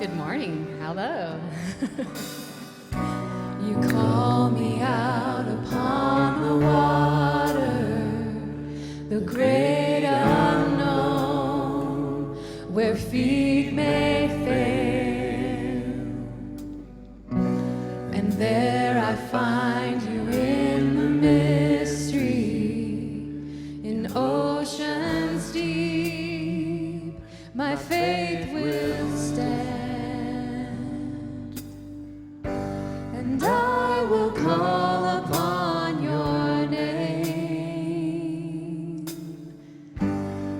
Good morning. Hello. You call me out upon the water, the great unknown, where feet may fail. And there I find you in the mystery, in oceans deep, my faith will stand. And I will call upon your name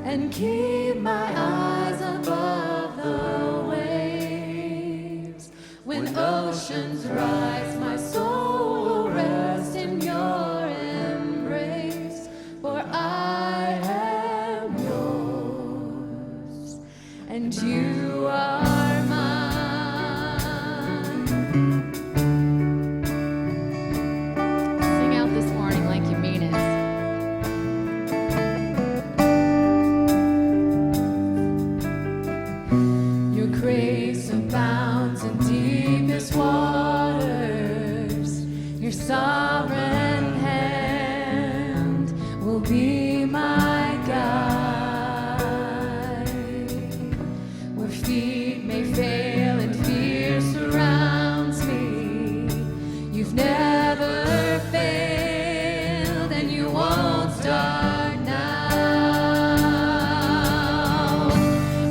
and keep my eyes above the waves. When oceans rise, my soul will rest in your embrace, for I am yours and you are mine. Abounds in deepest waters. Your sovereign hand will be my guide. Where feet may fail and fear surrounds me, you've never failed and you won't start now.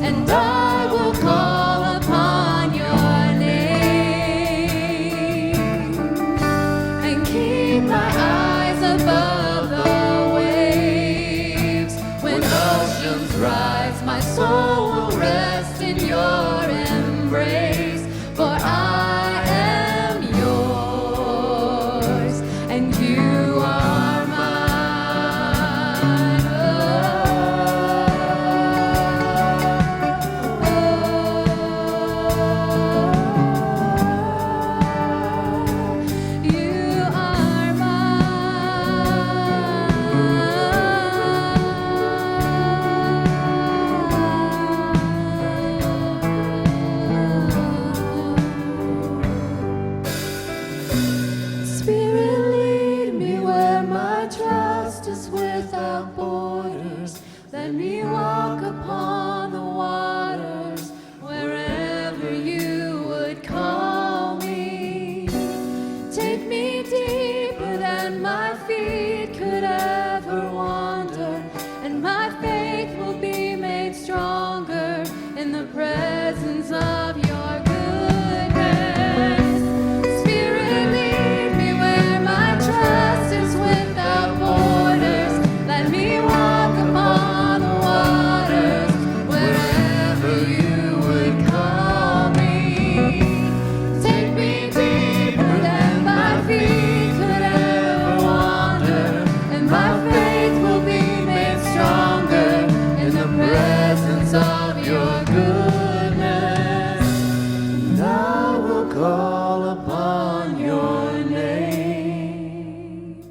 And I will call rise, my soul will rest in your embrace, for I am yours and you are mine. You are without borders. Let me walk upon the waters wherever you would call me. Take me deeper than my feet could ever wander, and my faith will be made stronger in the presence of your goodness. Spirit, lead me where my trust is without borders. Let me walk upon the waters wherever you would call me. Take me deeper than my feet could ever wander, and my faith will be made stronger in the presence of your goodness. And I will call upon your name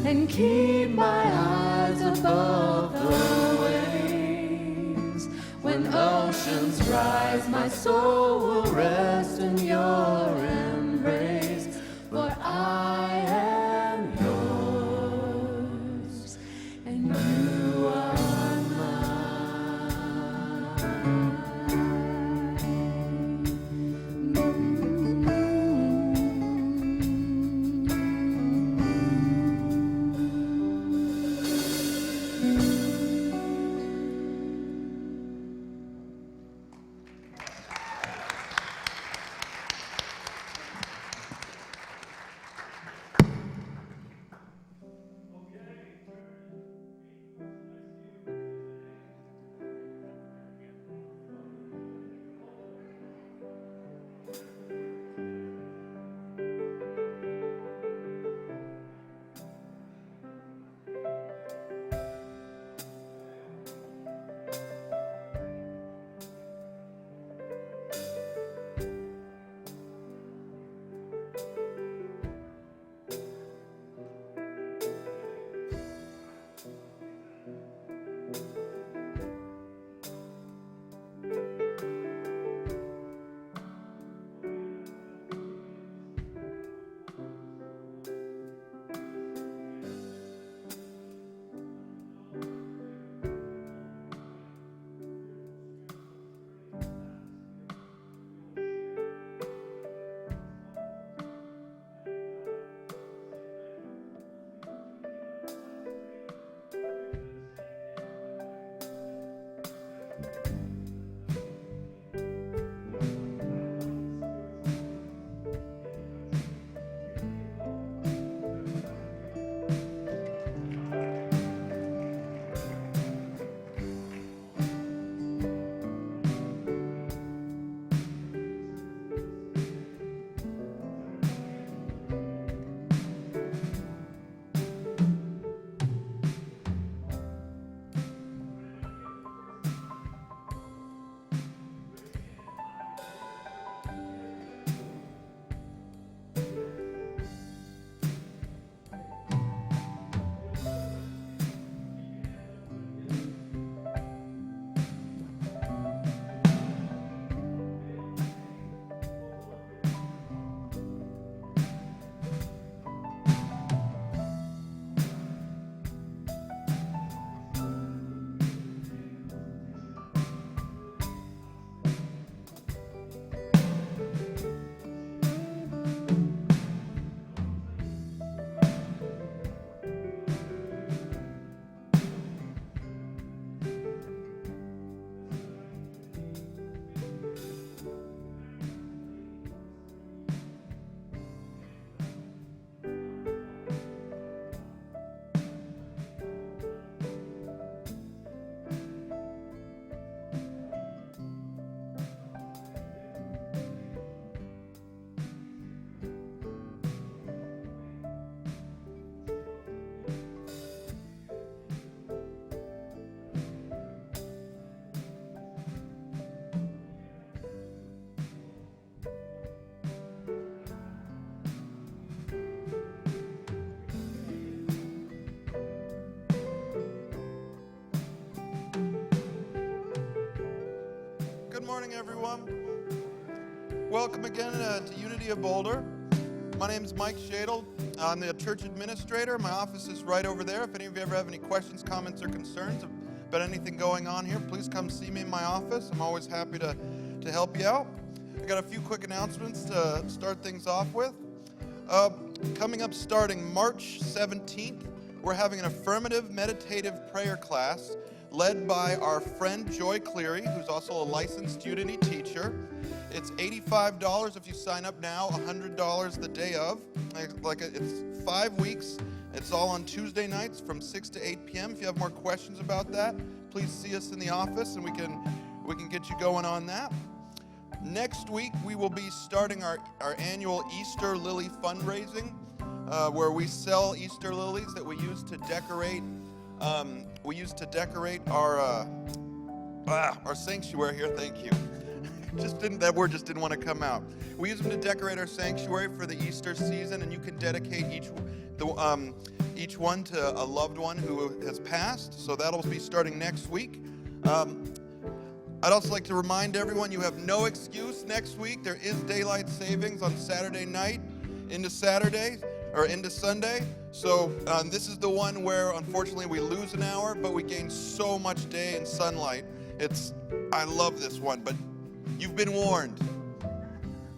and keep my eyes above the waves. When oceans rise, my soul will rest in your embrace, for I am yours and you are Good morning, everyone. Welcome again to Unity of Boulder. My name is Mike Shadle. I'm the church administrator. My office is right over there. If any of you ever have any questions, comments, or concerns about anything going on here, please come see me in my office. I'm always happy to help you out. I got a few quick announcements to start things off with. Coming up starting March 17th, we're having an affirmative meditative prayer class led by our friend Joy Cleary, who's also a licensed Unity teacher. It's $85 if you sign up now, $100 the day of. It's 5 weeks. It's all on Tuesday nights from 6 to 8 p.m. If you have more questions about that, please see us in the office and we can get you going on that. Next week, we will be starting our annual Easter lily fundraising, where we sell Easter lilies that we use to decorate. Our sanctuary here. Thank you. That word just didn't want to come out. We use them to decorate our sanctuary for the Easter season, and you can dedicate each one to a loved one who has passed. So that'll be starting next week. I'd also like to remind everyone you have no excuse next week. There is daylight savings on Saturday night into Sunday. So this is the one where, unfortunately, we lose an hour, but we gain so much day and sunlight. I love this one, but you've been warned.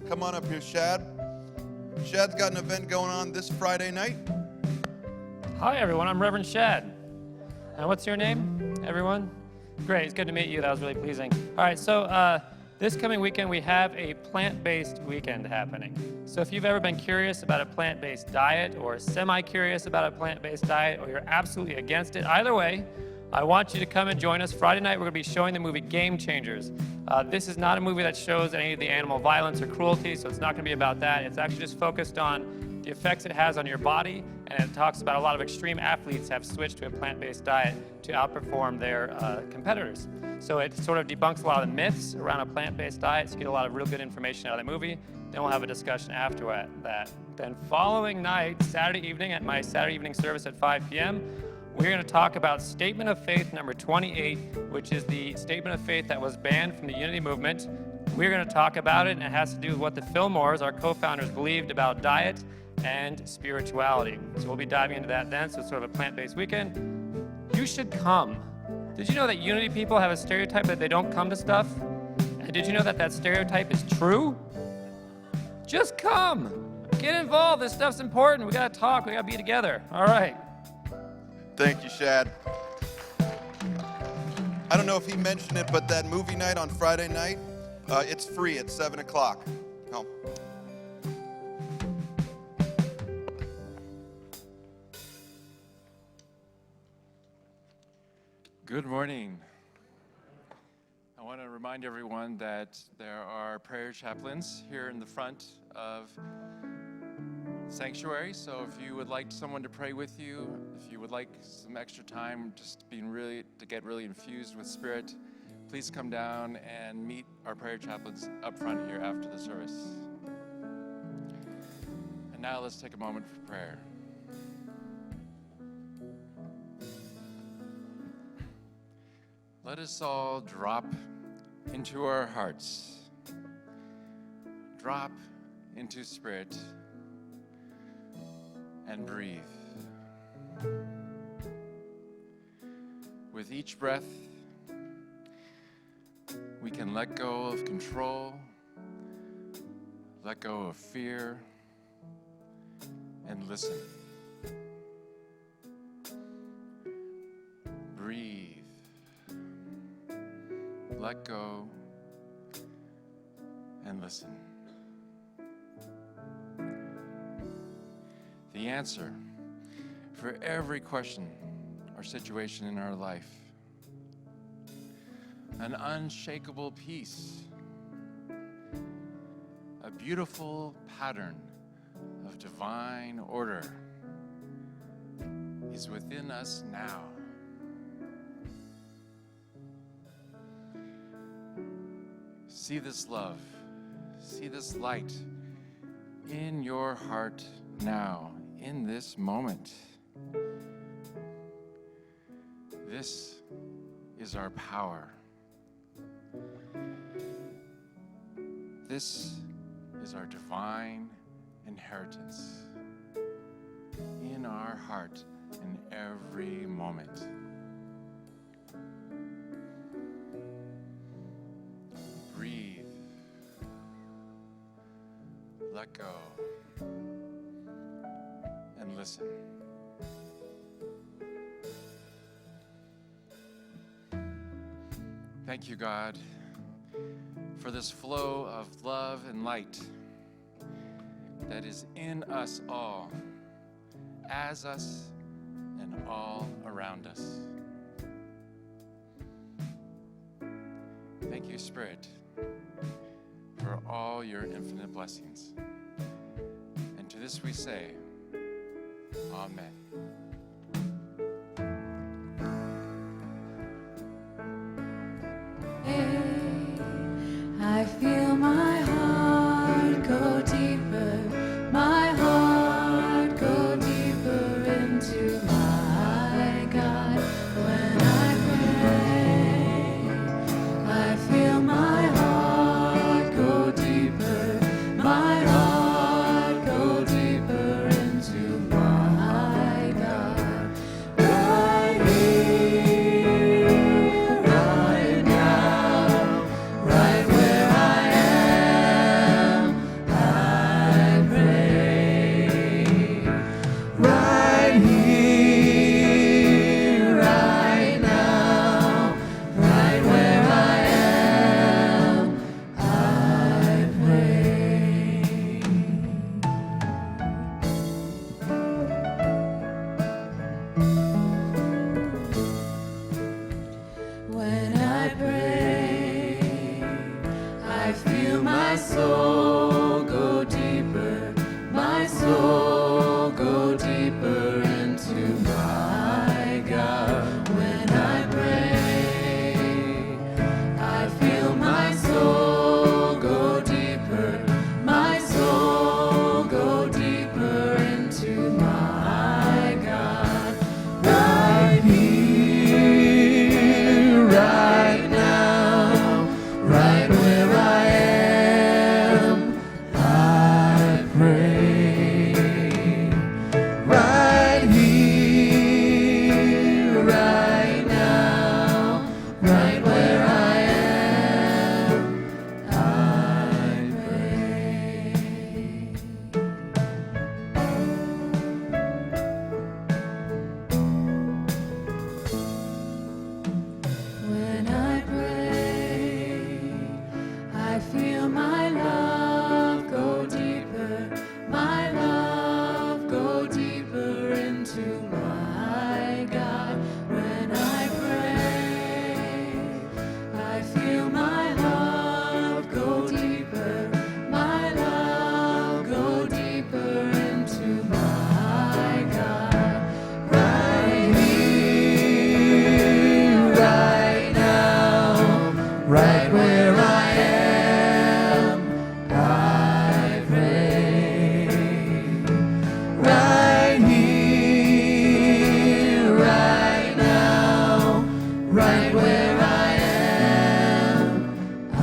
Come on up here, Shad. Shad's got an event going on this Friday night. Hi, everyone. I'm Reverend Shad. And what's your name, everyone? Great. It's good to meet you. That was really pleasing. All right, so this coming weekend, we have a plant-based weekend happening. So if you've ever been curious about a plant-based diet or semi-curious about a plant-based diet or you're absolutely against it, either way, I want you to come and join us. Friday night, we're going to be showing the movie Game Changers. This is not a movie that shows any of the animal violence or cruelty, so it's not going to be about that. It's actually just focused on the effects it has on your body, and it talks about a lot of extreme athletes have switched to a plant-based diet to outperform their competitors. So it sort of debunks a lot of the myths around a plant-based diet, so you get a lot of real good information out of the movie. Then we'll have a discussion after that. Then following night, Saturday evening, at my Saturday evening service at 5 p.m., we're going to talk about Statement of Faith number 28, which is the statement of faith that was banned from the Unity movement. We're going to talk about it, and it has to do with what the Fillmores, our co-founders, believed about diet and spirituality. So we'll be diving into that then, so it's sort of a plant-based weekend. You should come. Did you know that Unity people have a stereotype that they don't come to stuff? And did you know that stereotype is true? Just come. Get involved. This stuff's important. We got to talk. We got to be together. All right. Thank you, Shad. I don't know if he mentioned it, but that movie night on Friday night, it's free at 7 o'clock. Come. Good morning. I want to remind everyone that there are prayer chaplains here in the front of Sanctuary, so if you would like someone to pray with you, if you would like some extra time just to get really infused with Spirit, please come down and meet our prayer chaplains up front here after the service. And now let's take a moment for prayer. Let us all drop into our hearts, drop into Spirit, and breathe. With each breath, we can let go of control, let go of fear, and listen. Breathe. Let go and listen. The answer for every question or situation in our life, an unshakable peace, a beautiful pattern of divine order is within us now. See this love, see this light in your heart now, in this moment. This is our power. this is our divine inheritance in our heart in every moment. Breathe. Let go. And listen. Thank you, God, for this flow of love and light that is in us all, as us, and all around us. Thank you, Spirit, for all your infinite blessings. And to this we say, Amen. I feel my heart go deeper, my heart go deeper into my God. When I pray, I feel my heart go deeper, my heart go deeper into my God. Right here, right now, right where I am, I pray. Right here, right now, right where I am, I pray. When I pray, I feel my soul go deeper, my soul go deeper into my God. When I pray, I feel my soul go deeper, my soul go deeper into my God. Right here, right now, right where I am, I pray. Right here, right now, right where I am, I pray. When I pray, I feel my love go deeper, my love go deeper into my God. When I pray, I feel my love go deeper, my love go deeper into my God. Right here, right now, right where I am, I pray. Right here, right now, right where I am, I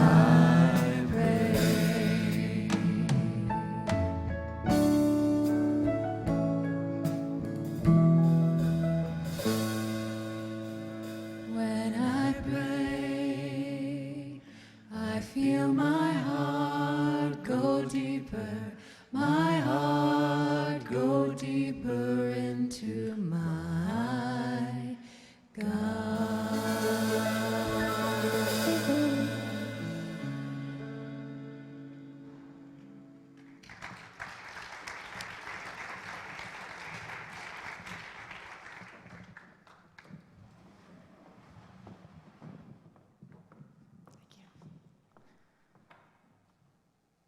pray. When I pray, I feel my heart go deeper, my heart go deeper into my God.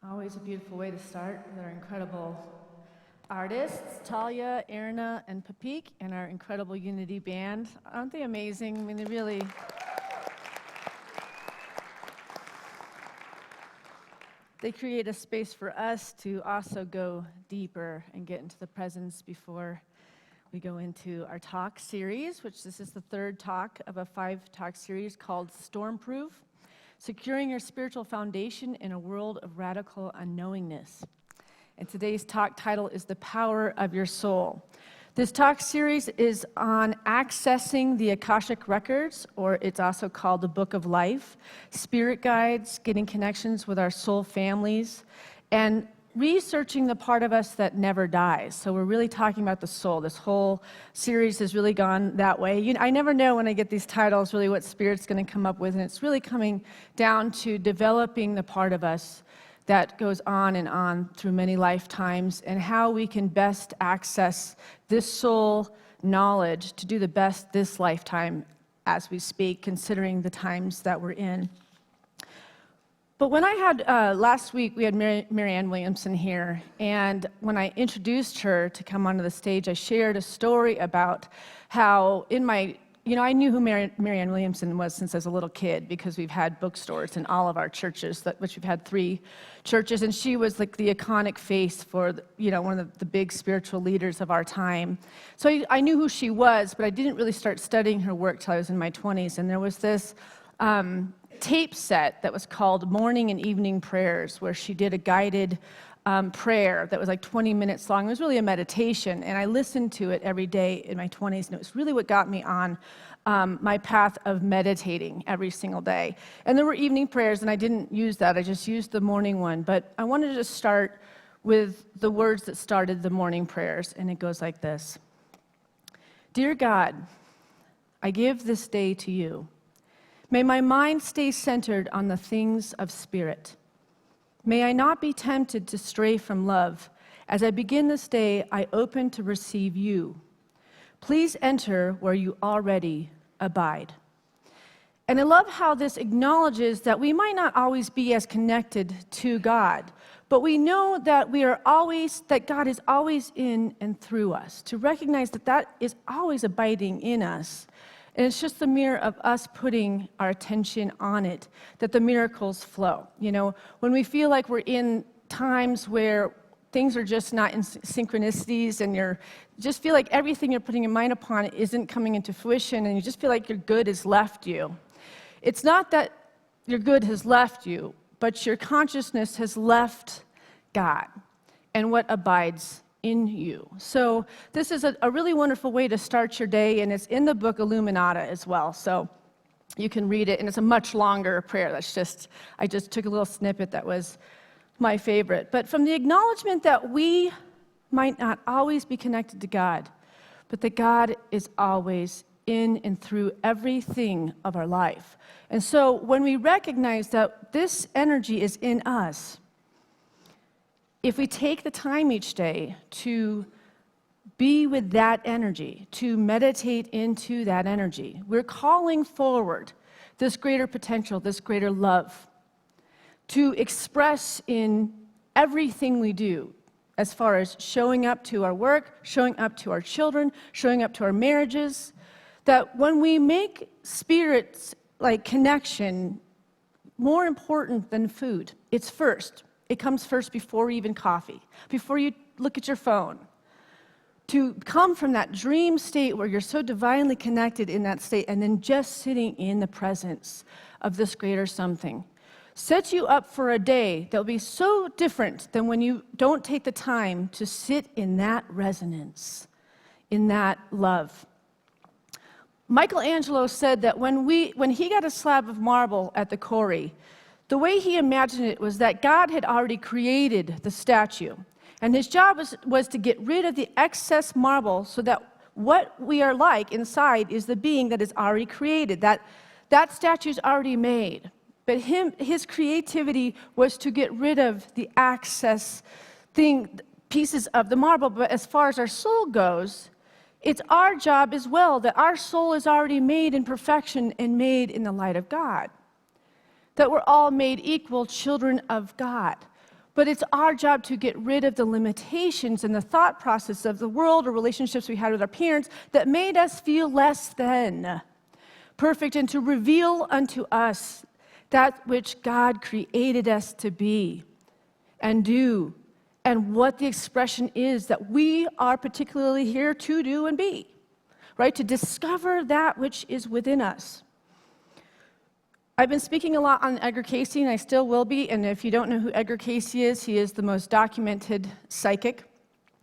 Always a beautiful way to start with our incredible artists, Talia, Erna, and Papik, and our incredible Unity Band. Aren't they amazing? I mean, they really... They create a space for us to also go deeper and get into the presence before we go into our talk series, which this is the third talk of a 5-talk series called Stormproof. securing your spiritual foundation in a world of radical unknowingness. And today's talk title is The Power of Your Soul. This talk series is on accessing the Akashic Records, or it's also called the Book of Life, spirit guides, getting connections with our soul families, and researching the part of us that never dies. So we're really talking about the soul. This whole series has really gone that way. I never know when I get these titles really what Spirit's going to come up with, and it's really coming down to developing the part of us that goes on and on through many lifetimes, and how we can best access this soul knowledge to do the best this lifetime as we speak, considering the times that we're in. But when I had, last week, we had Marianne Williamson here, and when I introduced her to come onto the stage, I shared a story about how in my, I knew who Marianne Williamson was since I was a little kid, because we've had bookstores in all of our churches, which we've had 3 churches, and she was like the iconic face for, one of the big spiritual leaders of our time. So I knew who she was, but I didn't really start studying her work till I was in my 20s, and there was this tape set that was called Morning and Evening Prayers, where she did a guided prayer that was like 20 minutes long. It was really a meditation, and I listened to it every day in my 20s, and it was really what got me on my path of meditating every single day. And there were evening prayers, and I didn't use that. I just used the morning one, but I wanted to start with the words that started the morning prayers, and it goes like this. Dear God, I give this day to you. May my mind stay centered on the things of spirit. May I not be tempted to stray from love. As I begin this day, I open to receive you. Please enter where you already abide. And I love how this acknowledges that we might not always be as connected to God, but we know that that God is always in and through us. To recognize that is always abiding in us. And it's just the mirror of us putting our attention on it, that the miracles flow. When we feel like we're in times where things are just not in synchronicities, and you just feel like everything you're putting your mind upon isn't coming into fruition, and you just feel like your good has left you. It's not that your good has left you, but your consciousness has left God and what abides in you. So this is a really wonderful way to start your day, and it's in the book Illuminata as well. So you can read it, and it's a much longer prayer. I just took a little snippet that was my favorite. But from the acknowledgement that we might not always be connected to God, but that God is always in and through everything of our life. And so when we recognize that this energy is in us, if we take the time each day to be with that energy, to meditate into that energy, we're calling forward this greater potential, this greater love, to express in everything we do, as far as showing up to our work, showing up to our children, showing up to our marriages, that when we make spirits like connection more important than food, it's first. It comes first before even coffee, before you look at your phone. To come from that dream state where you're so divinely connected in that state, and then just sitting in the presence of this greater something, sets you up for a day that will be so different than when you don't take the time to sit in that resonance, in that love. Michelangelo said that when he got a slab of marble at the quarry, the way he imagined it was that God had already created the statue, and his job was to get rid of the excess marble so that what we are like inside is the being that is already created, that statue's already made. But his creativity was to get rid of the excess pieces of the marble. But as far as our soul goes, it's our job as well, that our soul is already made in perfection and made in the light of God. That we're all made equal children of God. But it's our job to get rid of the limitations and the thought process of the world or relationships we had with our parents that made us feel less than perfect, and to reveal unto us that which God created us to be and do, and what the expression is that we are particularly here to do and be, right? To discover that which is within us. I've been speaking a lot on Edgar Cayce, and I still will be, and if you don't know who Edgar Cayce is, he is the most documented psychic.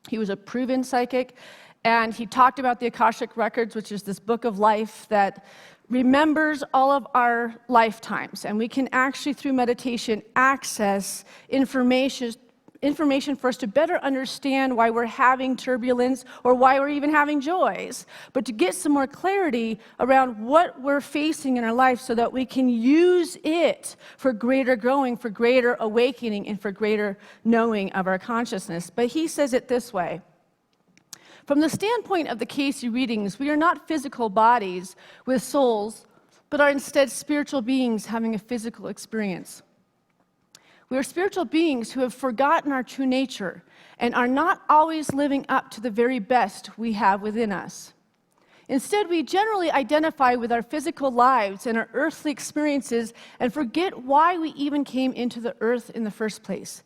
He was a proven psychic, and he talked about the Akashic Records, which is this book of life that remembers all of our lifetimes, and we can actually, through meditation, access information for us to better understand why we're having turbulence or why we're even having joys, but to get some more clarity around what we're facing in our life so that we can use it for greater growing, for greater awakening, and for greater knowing of our consciousness. But he says it this way: from the standpoint of the Cayce readings, we are not physical bodies with souls, but are instead spiritual beings having a physical experience. We are spiritual beings who have forgotten our true nature and are not always living up to the very best we have within us. Instead, we generally identify with our physical lives and our earthly experiences and forget why we even came into the earth in the first place.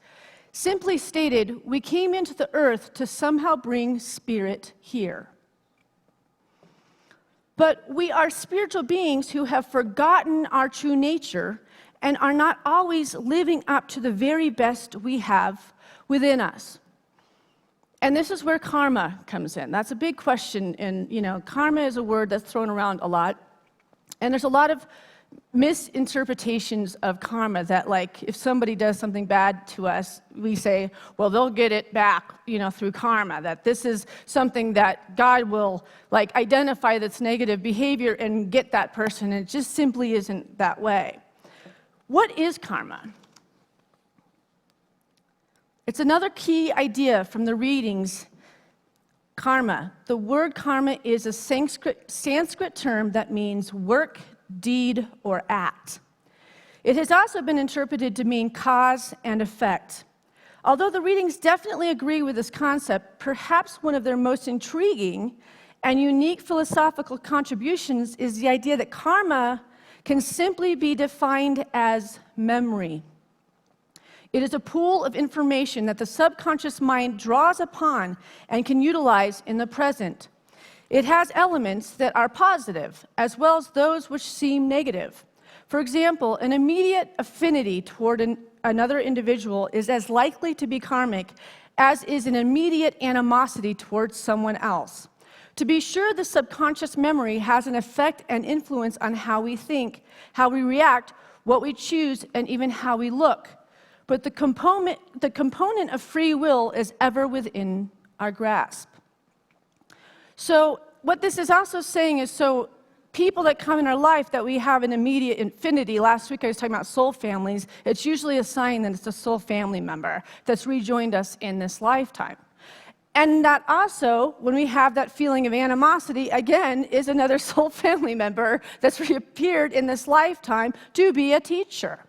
Simply stated, we came into the earth to somehow bring spirit here. But we are spiritual beings who have forgotten our true nature and are not always living up to the very best we have within us. And this is where karma comes in. That's a big question, and karma is a word that's thrown around a lot. And there's a lot of misinterpretations of karma that, like, if somebody does something bad to us, we say, well, they'll get it back, through karma, that this is something that God will, identify that's negative behavior and get that person. And it just simply isn't that way. What is karma? It's another key idea from the readings. Karma. The word karma is a Sanskrit term that means work, deed, or act. It has also been interpreted to mean cause and effect. Although the readings definitely agree with this concept, perhaps one of their most intriguing and unique philosophical contributions is the idea that karma can simply be defined as memory. It is a pool of information that the subconscious mind draws upon and can utilize in the present. It has elements that are positive, as well as those which seem negative. For example, an immediate affinity toward another individual is as likely to be karmic as is an immediate animosity towards someone else. To be sure, the subconscious memory has an effect and influence on how we think, how we react, what we choose, and even how we look. But the component of free will is ever within our grasp. So what this is also saying is, so people that come in our life that we have an immediate affinity, last week I was talking about soul families, it's usually a sign that it's a soul family member that's rejoined us in this lifetime. And that also, when we have that feeling of animosity, again, is another soul family member that's reappeared in this lifetime to be a teacher.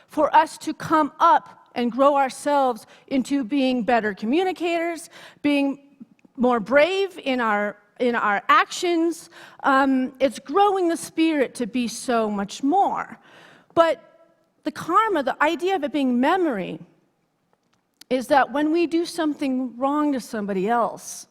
For us to come up and grow ourselves into being better communicators, being more brave in our actions, it's growing the spirit to be so much more. But the karma, the idea of it being memory, is that when we do something wrong to somebody else,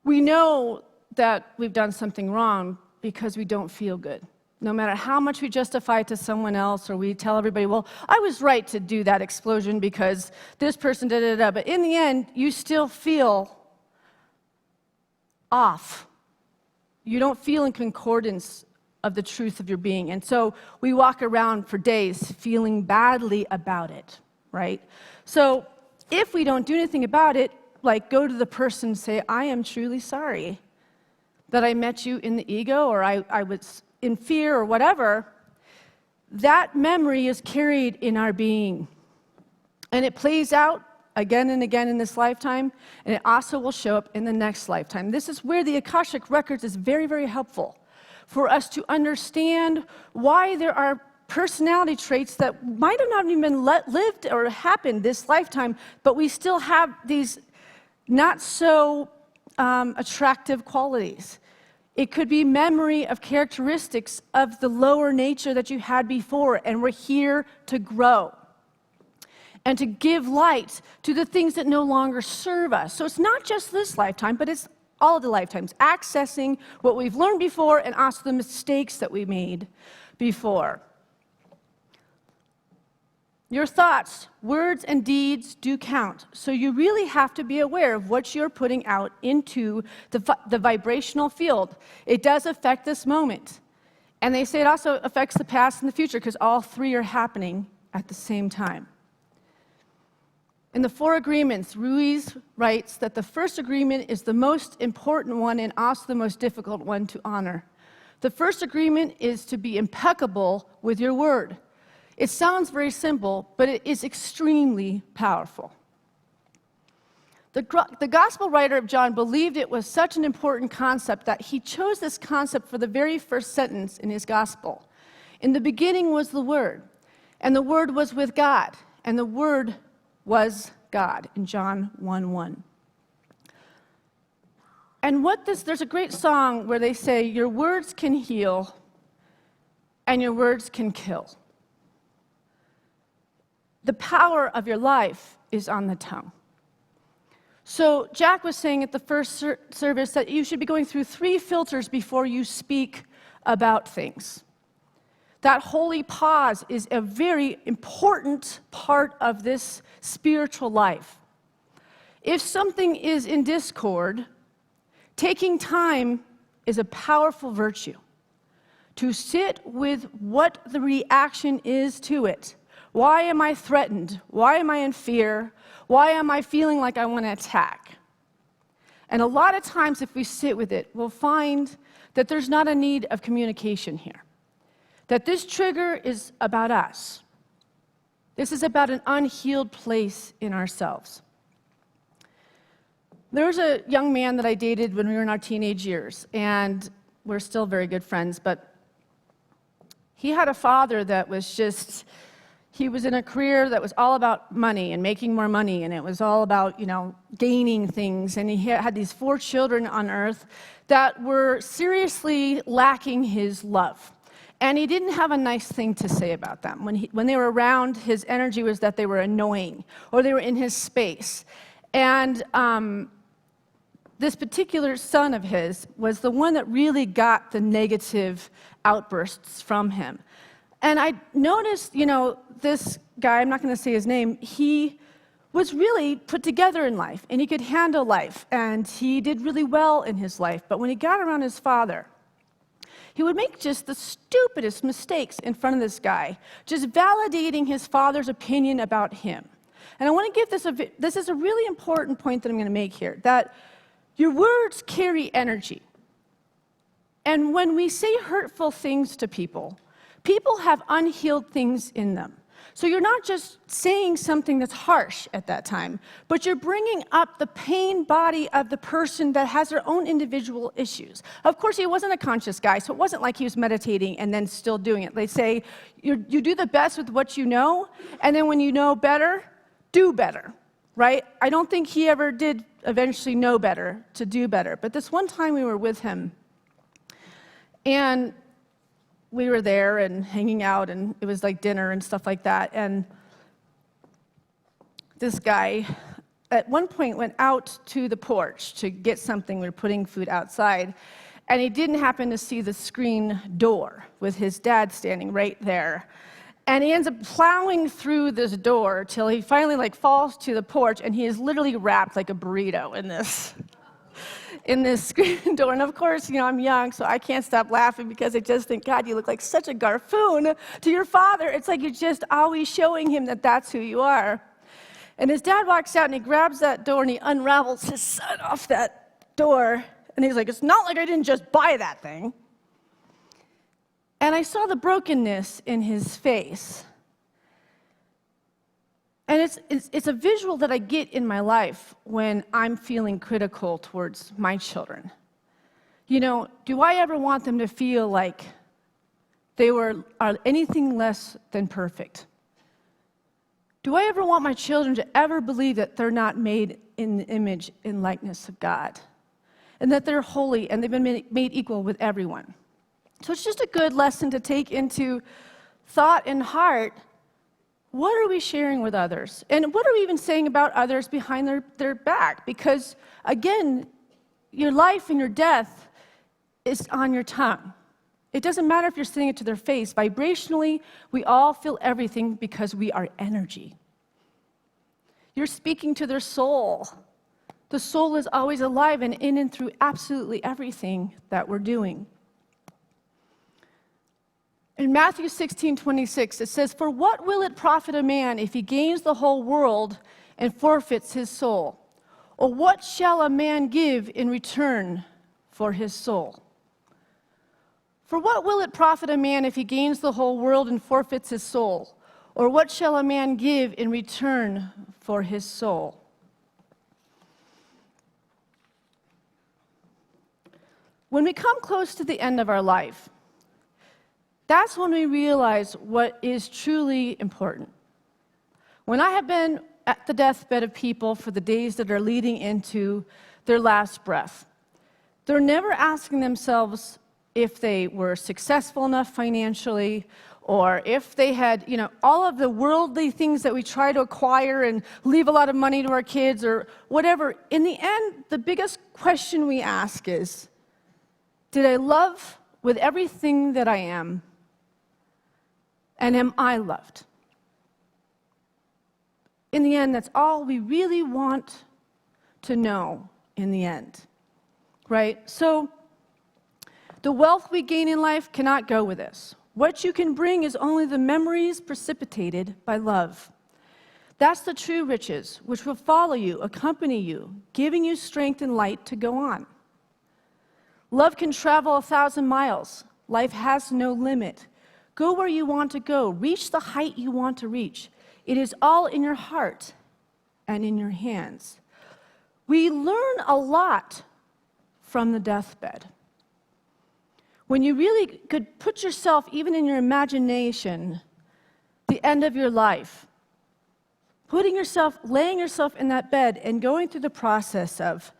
we know that we've done something wrong because we don't feel good. No matter how much we justify it to someone else, or we tell everybody, well, I was right to do that explosion because this person did it, but in the end, you still feel off. You don't feel in concordance of the truth of your being. And so we walk around for days feeling badly about it, right? So if we don't do anything about it, like go to the person and say, I am truly sorry that I met you in the ego, or I was in fear, or whatever, that memory is carried in our being. And it plays out again and again in this lifetime, and it also will show up in the next lifetime. This is where the Akashic Records is very, very helpful for us to understand why there are personality traits that might have not even been lived or happened this lifetime, but we still have these not so attractive qualities. It could be memory of characteristics of the lower nature that you had before, and we're here to grow and to give light to the things that no longer serve us. So it's not just this lifetime, but it's all of the lifetimes, accessing what we've learned before and also the mistakes that we made. before. Your thoughts, words, and deeds do count, so you really have to be aware of what you're putting out into the vibrational field. It does affect this moment. And they say it also affects the past and the future because all three are happening at the same time. In the 4 agreements, Ruiz writes that the first agreement is the most important one and also the most difficult one to honor. The first agreement is to be impeccable with your word. It sounds very simple, but it is extremely powerful. The gospel writer of John believed it was such an important concept that he chose this concept for the very first sentence in his gospel. In the beginning was the Word, and the Word was with God, and the Word was God, in John 1:1. And there's a great song where they say, your words can heal, and your words can kill. The power of your life is on the tongue. So Jack was saying at the first service that you should be going through 3 filters before you speak about things. That holy pause is a very important part of this spiritual life. If something is in discord, taking time is a powerful virtue. To sit with what the reaction is to it. Why am I threatened? Why am I in fear? Why am I feeling like I want to attack? And a lot of times if we sit with it, we'll find that there's not a need of communication here. That this trigger is about us. This is about an unhealed place in ourselves. There was a young man that I dated when we were in our teenage years, and we're still very good friends, but he had a father that was just, he was in a career that was all about money and making more money, and it was all about, gaining things, and he had these 4 children on earth that were seriously lacking his love. And he didn't have a nice thing to say about them. When they were around, his energy was that they were annoying, or they were in his space. And this particular son of his was the one that really got the negative outbursts from him. And I noticed, this guy, I'm not going to say his name, he was really put together in life, and he could handle life, and he did really well in his life. But when he got around his father, he would make just the stupidest mistakes in front of this guy, just validating his father's opinion about him. And I want to give this is a really important point that I'm going to make here, that your words carry energy. And when we say hurtful things to people, people have unhealed things in them. So you're not just saying something that's harsh at that time, but you're bringing up the pain body of the person that has their own individual issues. Of course, he wasn't a conscious guy, so it wasn't like he was meditating and then still doing it. They say, you do the best with what you know, and then when you know better, do better, right? I don't think he ever did eventually know better to do better. But this one time we were with him, and we were there and hanging out, and it was like dinner and stuff like that. And this guy, at one point, went out to the porch to get something. We were putting food outside. And he didn't happen to see the screen door with his dad standing right there. And he ends up plowing through this door till he finally falls to the porch, and he is literally wrapped like a burrito in this screen door. And of course, I'm young, so I can't stop laughing because I just think, God, you look like such a garfoon to your father. It's like you're just always showing him that that's who you are. And his dad walks out, and he grabs that door, and he unravels his son off that door. And he's like, it's not like I didn't just buy that thing. And I saw the brokenness in his face. And it's a visual that I get in my life when I'm feeling critical towards my children. Do I ever want them to feel like they are anything less than perfect? Do I ever want my children to ever believe that they're not made in the image and likeness of God? And that they're holy and they've been made equal with everyone? So it's just a good lesson to take into thought and heart. What are we sharing with others? And what are we even saying about others behind their back? Because, again, your life and your death is on your tongue. It doesn't matter if you're saying it to their face. Vibrationally, we all feel everything because we are energy. You're speaking to their soul. The soul is always alive and in and through absolutely everything that we're doing. In Matthew 16:26, it says, "For what will it profit a man if he gains the whole world and forfeits his soul? Or what shall a man give in return for his soul?" For what will it profit a man if he gains the whole world and forfeits his soul? Or what shall a man give in return for his soul? When we come close to the end of our life, that's when we realize what is truly important. When I have been at the deathbed of people for the days that are leading into their last breath, they're never asking themselves if they were successful enough financially, or if they had, all of the worldly things that we try to acquire and leave a lot of money to our kids or whatever. In the end, the biggest question we ask is, did I love with everything that I am? And am I loved? In the end, that's all we really want to know in the end, right? So the wealth we gain in life cannot go with us. What you can bring is only the memories precipitated by love. That's the true riches, which will follow you, accompany you, giving you strength and light to go on. Love can travel 1,000 miles. Life has no limit. Go where you want to go. Reach the height you want to reach. It is all in your heart and in your hands. We learn a lot from the deathbed. When you really could put yourself, even in your imagination, the end of your life, laying yourself in that bed and going through the process of,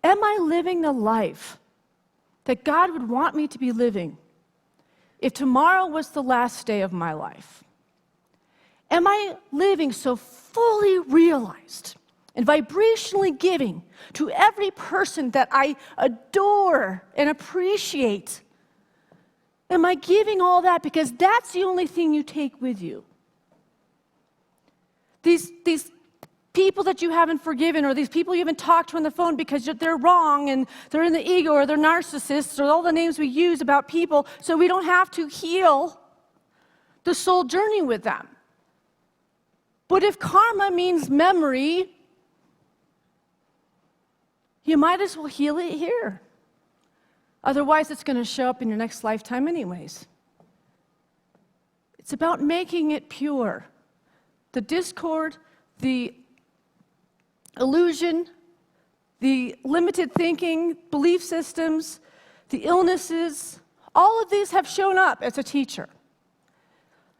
am I living the life that God would want me to be living if tomorrow was the last day of my life? Am I living so fully realized and vibrationally giving to every person that I adore and appreciate? Am I giving all that because that's the only thing you take with you? These people that you haven't forgiven, or these people you haven't talked to on the phone because they're wrong and they're in the ego, or they're narcissists, or all the names we use about people, so we don't have to heal the soul journey with them. But if karma means memory, you might as well heal it here. Otherwise, it's going to show up in your next lifetime anyways. It's about making it pure. The discord, the illusion, the limited thinking, belief systems, the illnesses, all of these have shown up as a teacher.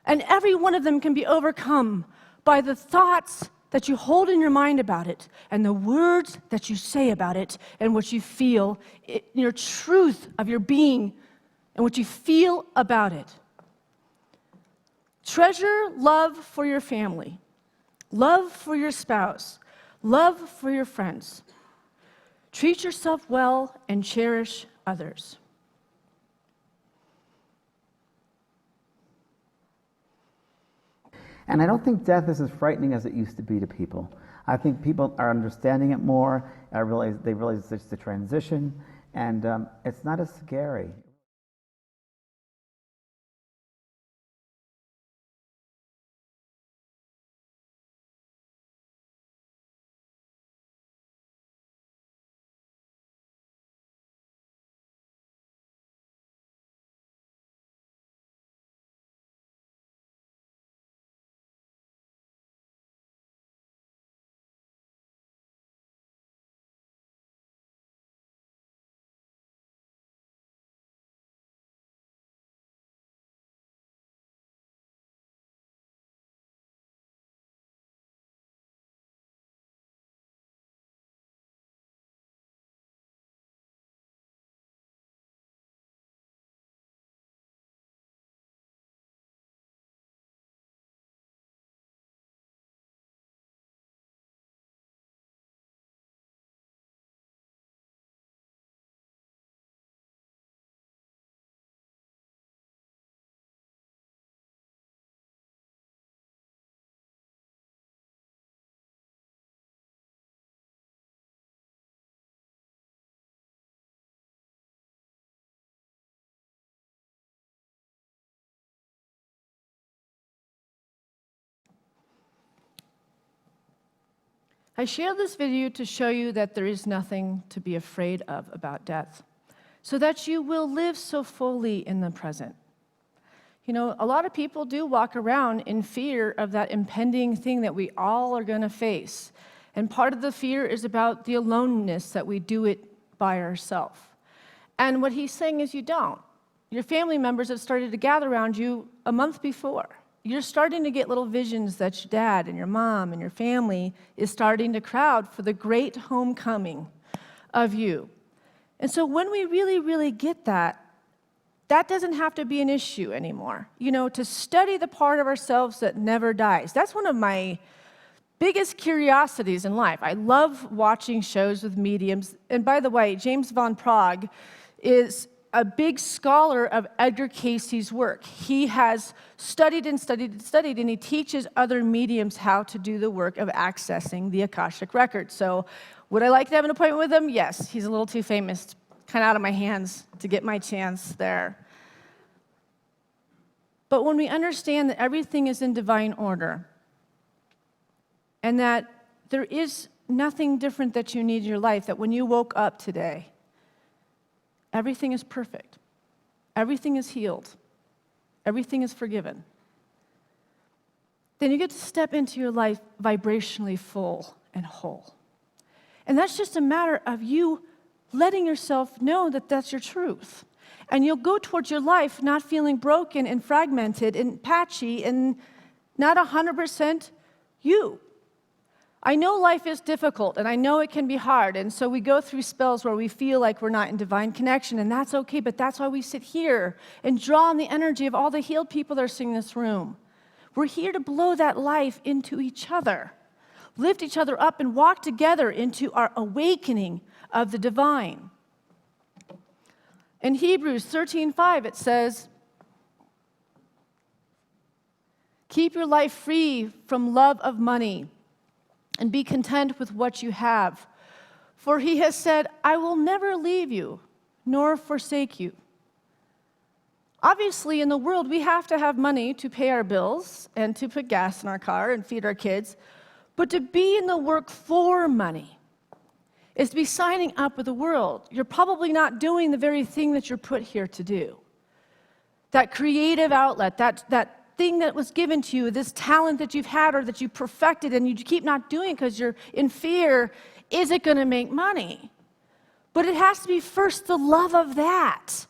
And every one of them can be overcome by the thoughts that you hold in your mind about it, and the words that you say about it, and what you feel, your truth of your being, and what you feel about it. Treasure love for your family, love for your spouse, love for your friends. Treat yourself well and cherish others. And I don't think death is as frightening as it used to be to people. I think people are understanding it more. They realize it's just a transition, and it's not as scary. I shared this video to show you that there is nothing to be afraid of about death, so that you will live so fully in the present. You know, a lot of people do walk around in fear of that impending thing that we all are going to face. And part of the fear is about the aloneness that we do it by ourselves. And what he's saying is you don't. Your family members have started to gather around you a month before. You're starting to get little visions that your dad and your mom and your family is starting to crowd for the great homecoming of you. And so when we really, really get that, that doesn't have to be an issue anymore. You know, to study the part of ourselves that never dies. That's one of my biggest curiosities in life. I love watching shows with mediums. And by the way, James Van Praagh is a big scholar of Edgar Cayce's work. He has studied and studied and studied, and he teaches other mediums how to do the work of accessing the Akashic Records. So would I like to have an appointment with him? Yes. He's a little too famous, kind of out of my hands to get my chance there. But when we understand that everything is in divine order, and that there is nothing different that you need in your life, that when you woke up today, everything is perfect, everything is healed, everything is forgiven, then you get to step into your life vibrationally full and whole. And that's just a matter of you letting yourself know that that's your truth. And you'll go towards your life not feeling broken and fragmented and patchy and not 100% you. I know life is difficult, and I know it can be hard, and so we go through spells where we feel like we're not in divine connection, and that's okay, but that's why we sit here and draw on the energy of all the healed people that are sitting in this room. We're here to blow that life into each other, lift each other up, and walk together into our awakening of the divine. In Hebrews 13:5, it says, keep your life free from love of money, and be content with what you have. For he has said, I will never leave you, nor forsake you. Obviously, in the world, we have to have money to pay our bills and to put gas in our car and feed our kids. But to be in the work for money is to be signing up with the world. You're probably not doing the very thing that you're put here to do. That creative outlet, that thing that was given to you, this talent that you've had or that you perfected and you keep not doing because you're in fear, is it going to make money? But it has to be first the love of that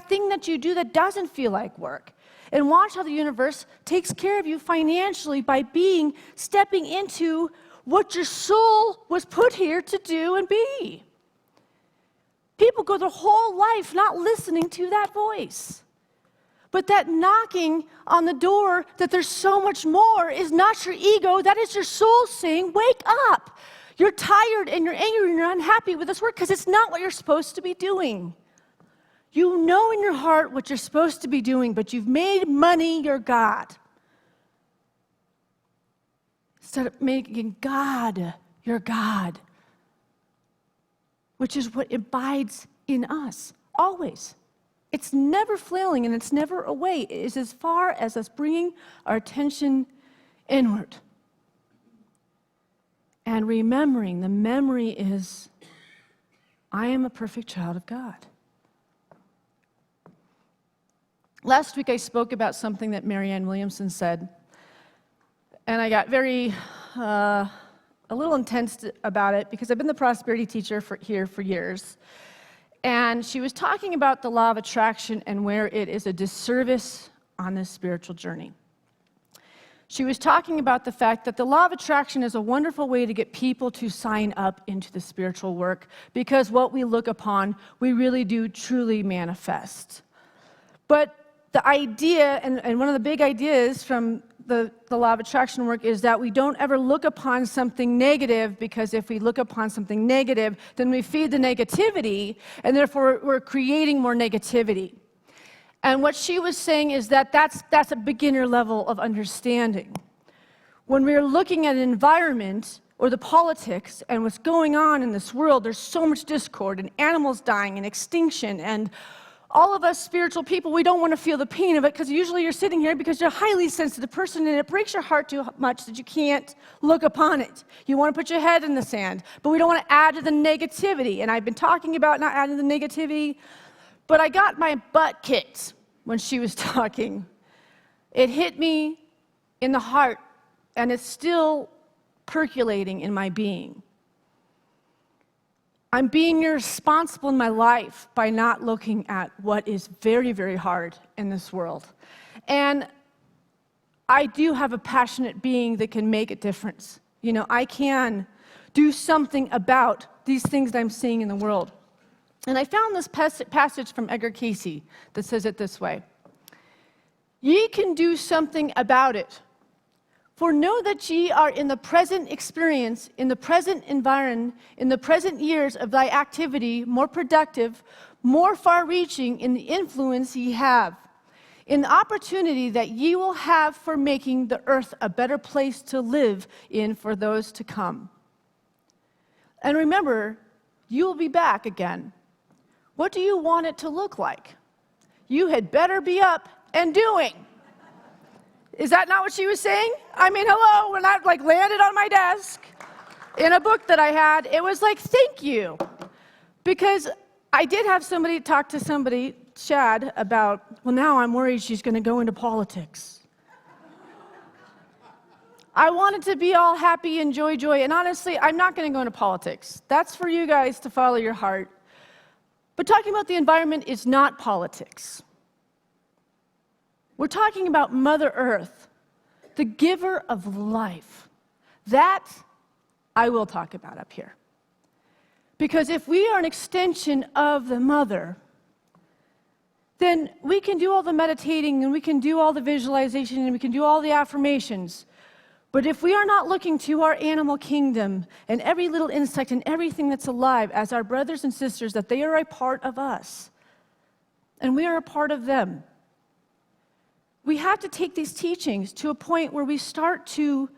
thing that you do that doesn't feel like work. And watch how the universe takes care of you financially by stepping into what your soul was put here to do and be. People go their whole life not listening to that voice. But that knocking on the door that there's so much more is not your ego. That is your soul saying, wake up. You're tired and you're angry and you're unhappy with this work because it's not what you're supposed to be doing. You know in your heart what you're supposed to be doing, but you've made money your God. Instead of making God your God, which is what abides in us, always. It's never flailing and it's never away. It is as far as us bringing our attention inward. And remembering, the memory is, I am a perfect child of God. Last week I spoke about something that Marianne Williamson said, and I got a little intense about it because I've been the prosperity teacher here for years. And she was talking about the law of attraction and where it is a disservice on this spiritual journey. She was talking about the fact that the law of attraction is a wonderful way to get people to sign up into the spiritual work because what we look upon, we really do truly manifest. But the idea, and one of the big ideas from the law of attraction work is that we don't ever look upon something negative, because if we look upon something negative, then we feed the negativity, and therefore we're creating more negativity. And what she was saying is that that's a beginner level of understanding. When we're looking at an environment or the politics and what's going on in this world, there's so much discord and animals dying and extinction and all of us spiritual people, we don't want to feel the pain of it because usually you're sitting here because you're a highly sensitive person and it breaks your heart too much that you can't look upon it. You want to put your head in the sand, but we don't want to add to the negativity. And I've been talking about not adding to the negativity, but I got my butt kicked when she was talking. It hit me in the heart, and it's still percolating in my being. I'm being irresponsible in my life by not looking at what is very, very hard in this world. And I do have a passionate being that can make a difference. You know, I can do something about these things that I'm seeing in the world. And I found this passage from Edgar Cayce that says it this way. Ye can do something about it. For know that ye are in the present experience, in the present environ, in the present years of thy activity, more productive, more far-reaching in the influence ye have, in the opportunity that ye will have for making the earth a better place to live in for those to come. And remember, you will be back again. What do you want it to look like? You had better be up and doing. Is that not what she was saying? I mean, hello, when I landed on my desk in a book that I had, it was like, thank you. Because I did have somebody talk to somebody, Shad, about, well, now I'm worried she's going to go into politics. I wanted to be all happy and joy, and honestly, I'm not going to go into politics. That's for you guys to follow your heart. But talking about the environment is not politics. We're talking about Mother Earth, the giver of life. That I will talk about up here. Because if we are an extension of the Mother, then we can do all the meditating and we can do all the visualization and we can do all the affirmations. But if we are not looking to our animal kingdom and every little insect and everything that's alive as our brothers and sisters, that they are a part of us and we are a part of them, we have to take these teachings to a point where we start to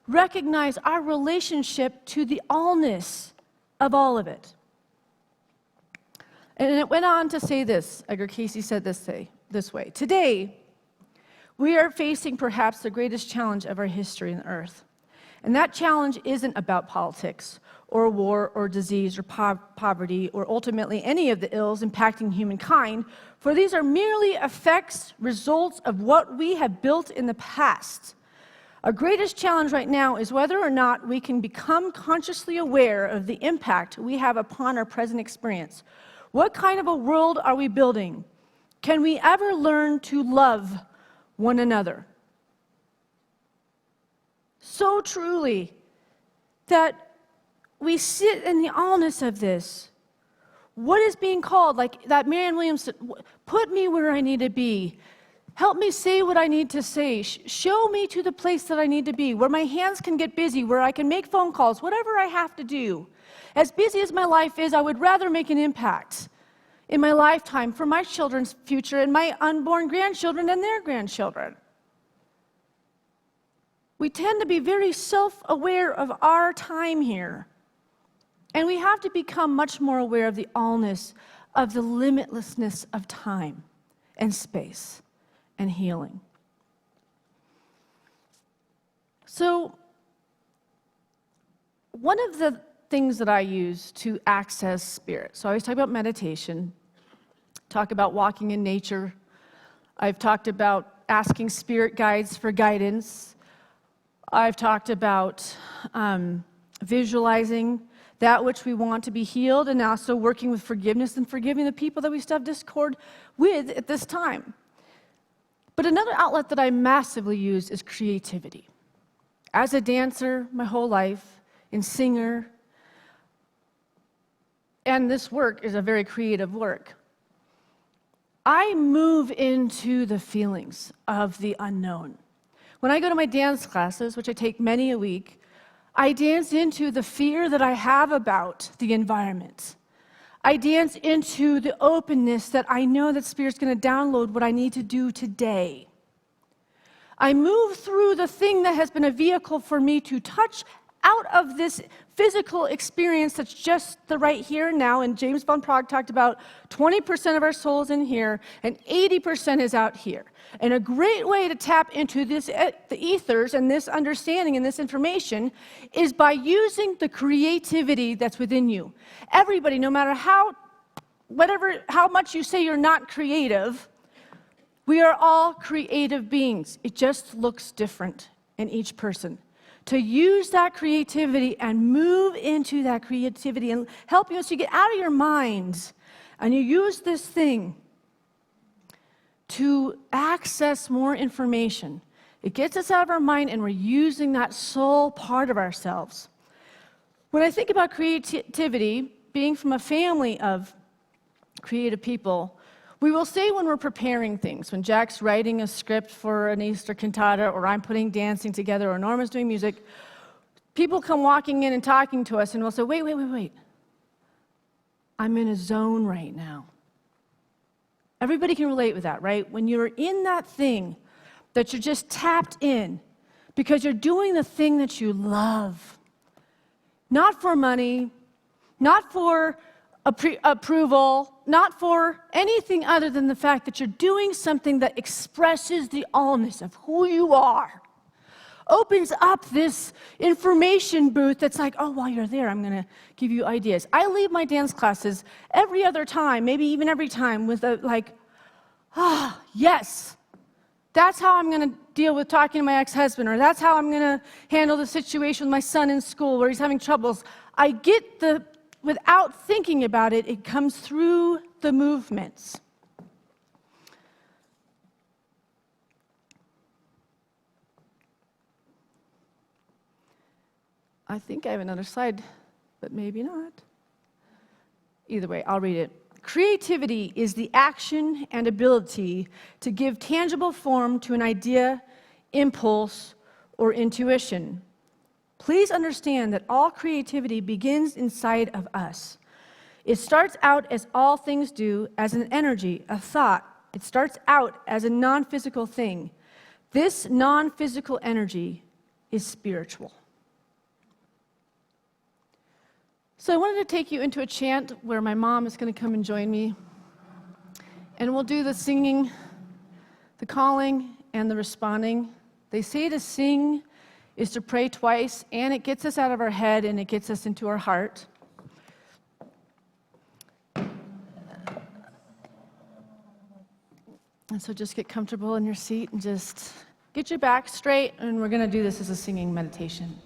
recognize our relationship to the allness of all of it. And it went on to say this, Edgar Cayce said this way, today, we are facing perhaps the greatest challenge of our history on earth. And that challenge isn't about politics or war or disease or poverty or ultimately any of the ills impacting humankind, for these are merely effects, results of what we have built in the past. Our greatest challenge right now is whether or not we can become consciously aware of the impact we have upon our present experience. What kind of a world are we building? Can we ever learn to love one another? So truly that we sit in the allness of this. What is being called, like that Marianne Williams said, put me where I need to be. Help me say what I need to say. Show me to the place that I need to be, where my hands can get busy, where I can make phone calls, whatever I have to do. As busy as my life is, I would rather make an impact in my lifetime for my children's future and my unborn grandchildren and their grandchildren. We tend to be very self-aware of our time here. And we have to become much more aware of the allness, of the limitlessness of time and space and healing. So, one of the things that I use to access spirit, so I always talk about meditation, talk about walking in nature. I've talked about asking spirit guides for guidance. I've talked about visualizing that which we want to be healed, and also working with forgiveness and forgiving the people that we still have discord with at this time. But another outlet that I massively use is creativity. As a dancer my whole life, and singer, and this work is a very creative work, I move into the feelings of the unknown. When I go to my dance classes, which I take many a week, I dance into the fear that I have about the environment. I dance into the openness that I know that Spirit's going to download what I need to do today. I move through the thing that has been a vehicle for me to touch out of this physical experience that's just the right here and now. And James Von Prague talked about 20% of our soul is in here and 80% is out here. And a great way to tap into this, the ethers and this understanding and this information is by using the creativity that's within you. Everybody, no matter how much you say you're not creative, we are all creative beings. It just looks different in each person. To use that creativity and move into that creativity and help you as you get out of your minds and you use this thing to access more information. It gets us out of our mind and we're using that soul part of ourselves. When I think about creativity, being from a family of creative people, we will say when we're preparing things, when Jack's writing a script for an Easter cantata, or I'm putting dancing together, or Norma's doing music, people come walking in and talking to us, and we'll say, wait. I'm in a zone right now. Everybody can relate with that, right? When you're in that thing that you're just tapped in because you're doing the thing that you love. Not for money, not for approval, not for anything other than the fact that you're doing something that expresses the allness of who you are. Opens up this information booth that's like, oh, while you're there, I'm going to give you ideas. I leave my dance classes every other time, maybe even every time, with yes, that's how I'm going to deal with talking to my ex-husband, or that's how I'm going to handle the situation with my son in school where he's having troubles. I get without thinking about it, it comes through the movements. I think I have another slide, but maybe not. Either way, I'll read it. Creativity is the action and ability to give tangible form to an idea, impulse, or intuition. Please understand that all creativity begins inside of us. It starts out, as all things do, as an energy, a thought. It starts out as a non-physical thing. This non-physical energy is spiritual. So I wanted to take you into a chant where my mom is going to come and join me. And we'll do the singing, the calling, and the responding. They say to sing is to pray twice, and it gets us out of our head and it gets us into our heart. And so just get comfortable in your seat and just get your back straight, and we're going to do this as a singing meditation.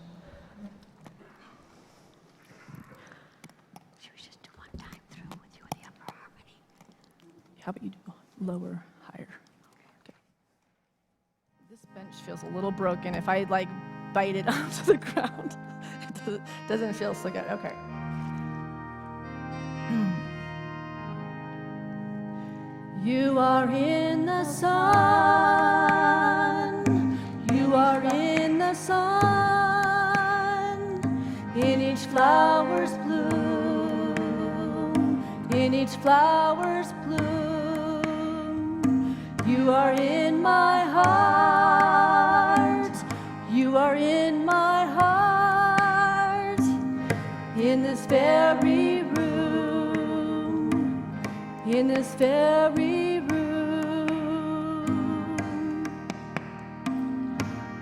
Should we just do one time through with you in the upper harmony? How about you do lower, higher? Okay. This bench feels a little broken. If I bite it onto the ground, it doesn't feel so good. Okay. You are in the sun. You are in the sun. In each flower's bloom. In each flower's bloom. You are in my heart. You are in my heart. In this very room. In this very room.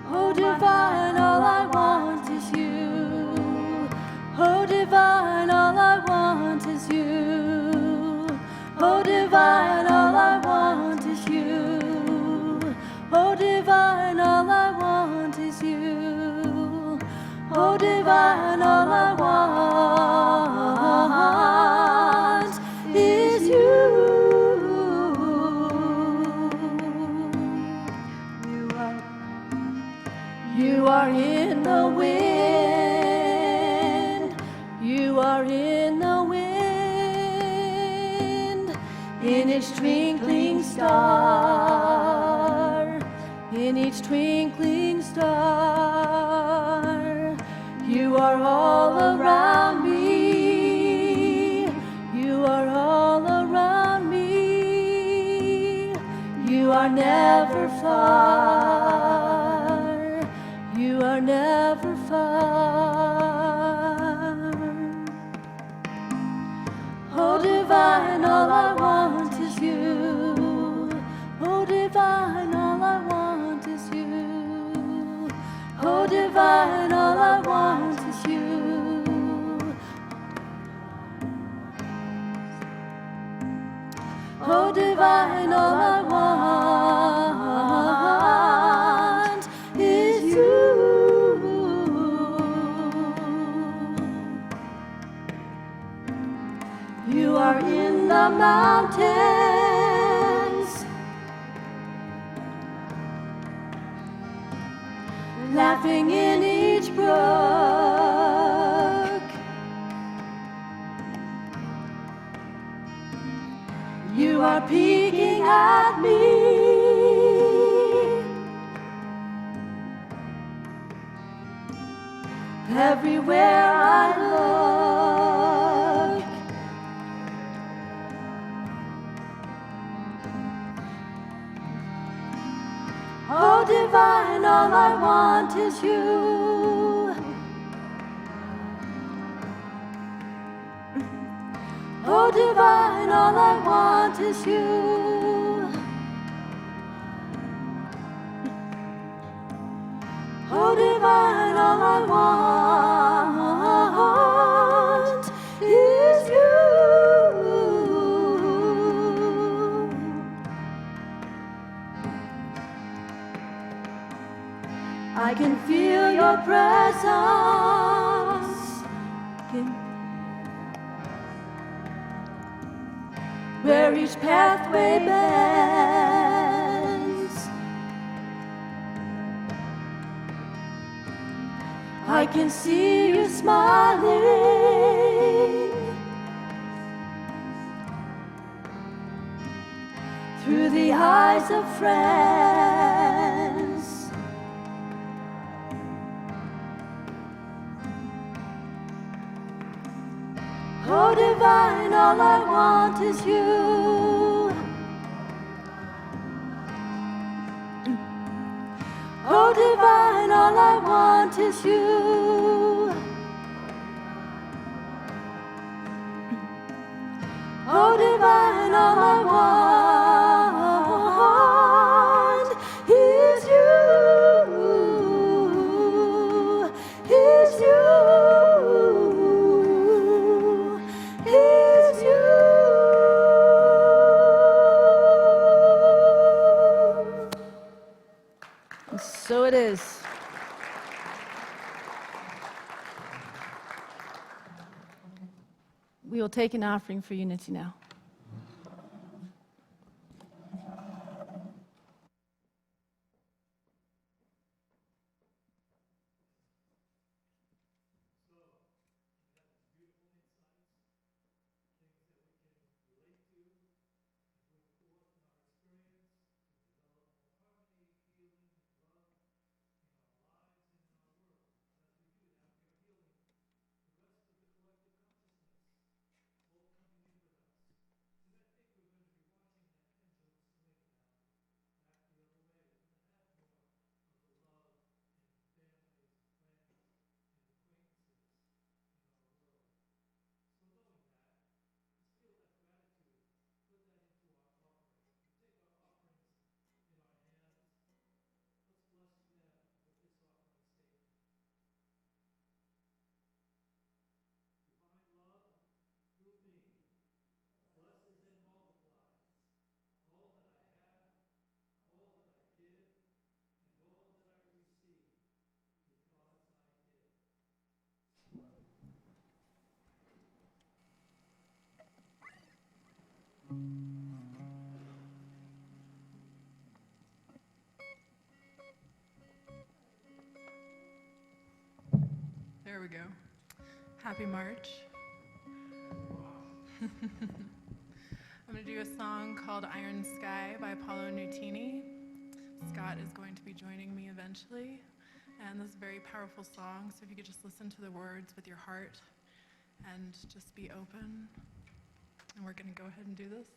Oh, divine, all I want is you. Oh, divine, all I want is you. Oh, divine, all I want is you. Oh, divine, all I want is you. Oh, divine, all I want is you. You are in the wind. You are in the wind. In each twinkling star. In each twinkling star. You are all around me. You are all around me. You are never far. You are never far. Oh, divine, all I want is you. Oh, divine, all I want is you. Oh, divine, all I want is you. Oh, divine, all I want is you. You are in the mountains, laughing in each brook. You are peeking at me, everywhere I look. Oh, divine, all I want is you. Oh, divine, all I want is you. Oh, divine, all I want is you. I can feel your presence. Where each pathway bends, I can see you smiling through the eyes of friends. Oh, divine, all I want is you. Oh, divine, all I want is you. Oh, divine, all I want is you. Is you. Is you. And so it is. We will take an offering for unity now. There we go. Happy March. I'm going to do a song called Iron Sky by Paolo Nutini. Scott is going to be joining me eventually. And this is a very powerful song, so if you could just listen to the words with your heart and just be open. And we're going to go ahead and do this.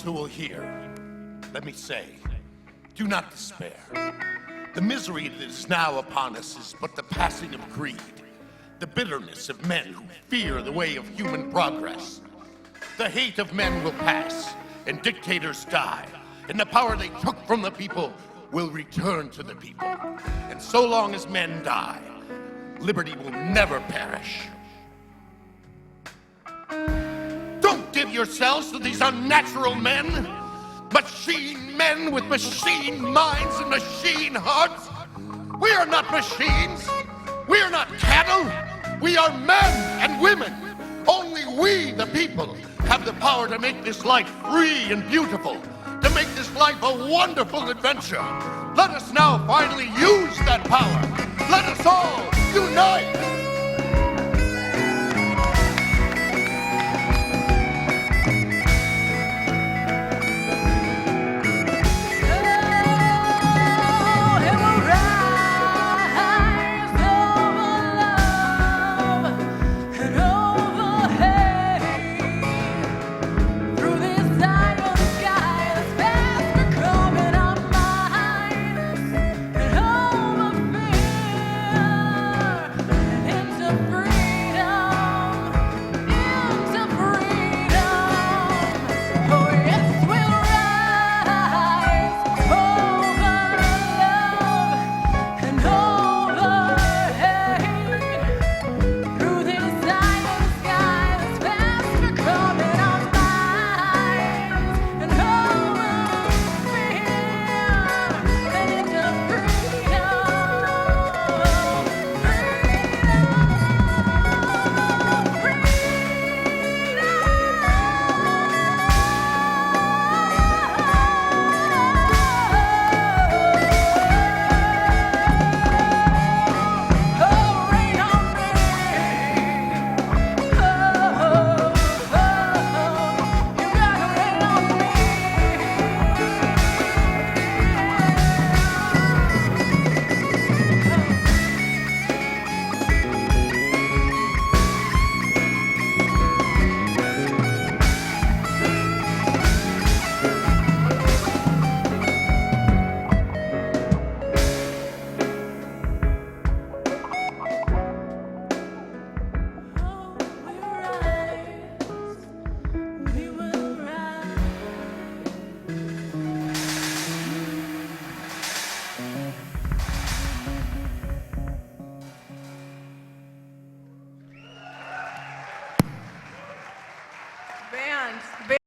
who will hear, let me say, do not despair. The misery that is now upon us is but the passing of greed, the bitterness of men who fear the way of human progress. The hate of men will pass, and dictators die, and the power they took from the people will return to the people. And so long as men die, liberty will never perish. Don't give yourselves to these unnatural men, machine men with machine minds and machine hearts. We are not machines. We are not cattle. We are men and women. Only we, the people, have the power to make this life free and beautiful, to make this life a wonderful adventure. Let us now finally use that power. Let us all unite.